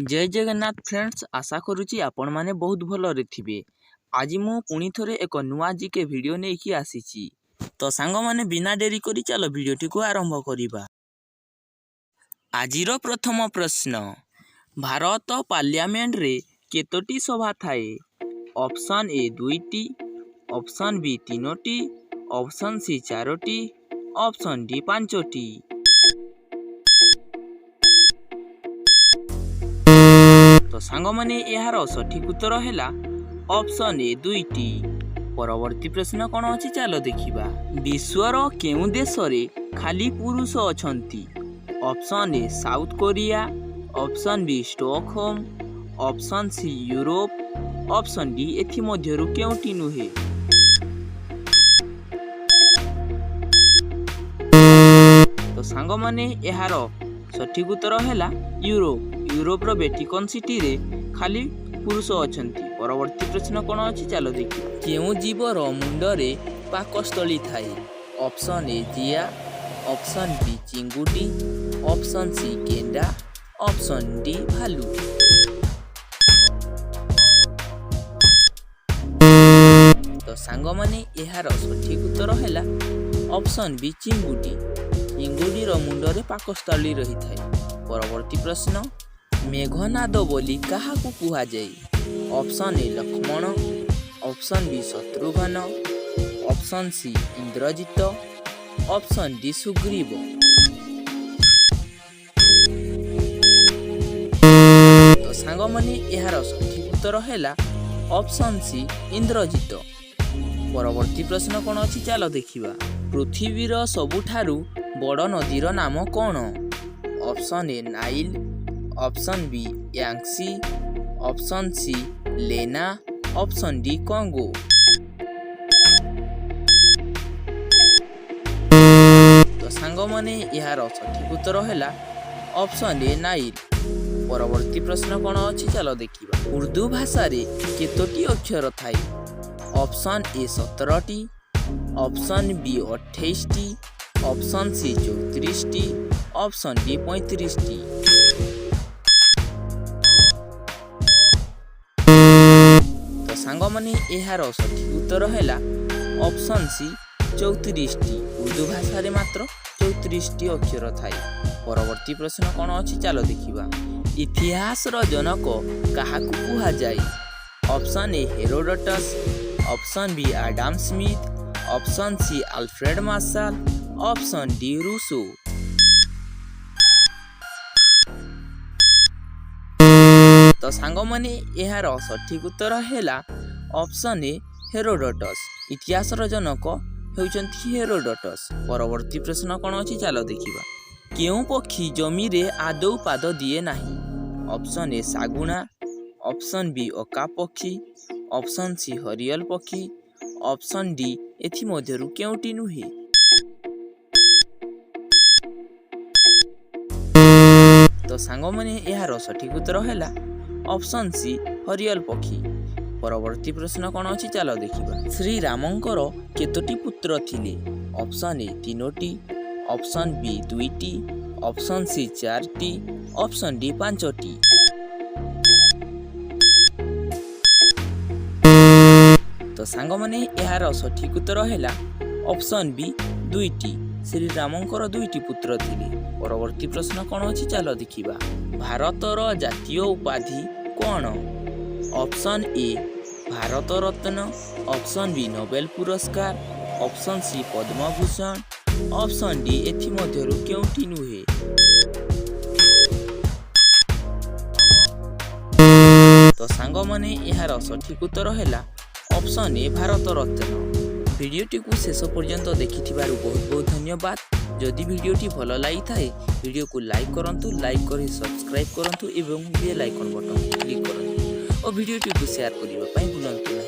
जय जगन्नाथ फ्रेंड्स, आशा करुच्ची आपण माने बहुत भलरे थिबे। आज मु पुणी थरे एक नुआ जीके वीडियो नेकी आसीची। तो सांग माने बिना डेरी करी चलो वीडियोटी को आरंभ करिबा। आजिरो प्रथम प्रश्न, भारत पार्लियामेंट रे केतोटी सभा थाए? ऑप्शन ए 2टी, ऑप्शन बी 3टी, ऑप्शन सी 4टी, ऑप्शन डी 5टी। तो सांग माने यार सठिक उत्तर है ऑप्शन ए 2टी। परवर्ती प्रश्न कौन अच्छी चलो देखा। विश्वर केउ देश रे खाली पुरुष अछंती? Option A South Korea, option B Stockholm, option C Europe, option D एथि मध्यरु केउटी नुहे। तो सांग माने यार सठिक उत्तर है यूरोप। यूरोप रो वेटिकन सिटी रे खाली पुरुष अछंती। परवर्ती प्रश्न कौन अच्छी चलो देखिए। केउ जीवर मुंडरे पाकस्थली थाए? ऑप्शन ए जिया, ऑप्शन बी चिंगुटी, ऑप्शन सी गेंडा, ऑप्शन डी भालू। तो सांग माने यार सठिक उत्तर है ऑप्शन बी चिंगुटी। चिंगुटी रो मुंडरे पाकस्थली रही थाए। परवर्ती प्रश्न, मेघनाद बोली कहा को कुहा जाए? Option A Lakshman, option B Shatrughna, option C Indrajit, option D Sugriva. तो सांग माने यार सठिक उत्तर है ऑप्शन सी इंद्रजित। परवर्ती प्रश्न कौन अच्छी चलो देखा। पृथ्वीर सबुठारु बड़ नदीर नाम कौन? Option A Nile, option B Yangtze, option C Lena, option D Congo. तो सांग माने यार सठिक उत्तर है ऑप्शन ए नाइल। परवर्ती प्रश्न कौन अच्छी चलो देखा। उर्दू भाषा रे केतोटी अक्षर थाए? ऑप्शन ए 17टी, ऑप्शन बी 28टी, ऑप्शन सी 34टी, ऑप्शन डी 35टी। तो सांग माने यार सठिक उत्तर है ऑप्शन सी 34टी। उर्दू भाषा रे मात्र 34टी अक्षर थाए। परवर्ती प्रश्न कौन अच्छी चलो देखा। इतिहास रो जनक काहाकू कुहा जाए? Option A Herodotus, option B Adam Smith, option C Alfred Marshall, option D Rousseau. तो सांग माने यार सठिक उत्तर है ऑप्शन ए हेरोडोटस। इतिहास जनक होउचंती हेरोडोटस। परवर्ती प्रश्न कौन अच्छी चलो देखा। केउ पक्षी जमी रे आदौ पाद दिए नाही? ऑप्शन ए सागुना, ऑप्शन बी ओका पक्षी, ऑप्शन सी हरियल पक्षी, ऑप्शन डी एथि मध्यरु केउटी नुहे। तो सांग माने यार सठिक उत्तर है ऑप्शन सी हरियल पक्षी। परवर्ती प्रश्न कौन अच्छी चलो देखा। श्री रामंकर केतोटी पुत्र थिले? ऑप्शन ए 3टी, ऑप्शन बी 2टी, ऑप्शन सी 4टी, ऑप्शन डी 5टी। तो सांग माने यार सठिक उत्तर है ऑप्शन बी 2टी। श्री रामंकर 2टी पुत्र थिले। परवर्ती प्रश्न कौन अच्छी चलो देखा। भारतर जातीय उपाधि कौन? Option A Bharat Ratna, option B Nobel पुरस्कार, option C Padma Bhushan, option D एथि मध्यरु केउटी नुहे। तो सांग माने यार सठिक उत्तर है ऑप्शन ए भारत रत्न। वीडियोटी को शेष पर्यंत देखि बहुत बहुत धन्यवाद। जदि वीडियोटी भल लगी थाए वीडियो को लाइक करंतु, लाइक कर सब्सक्राइब करंतु एवं बेल आइकन बटन क्लिक करंतु और वीडियोटी को शेयर करने भूलंतु।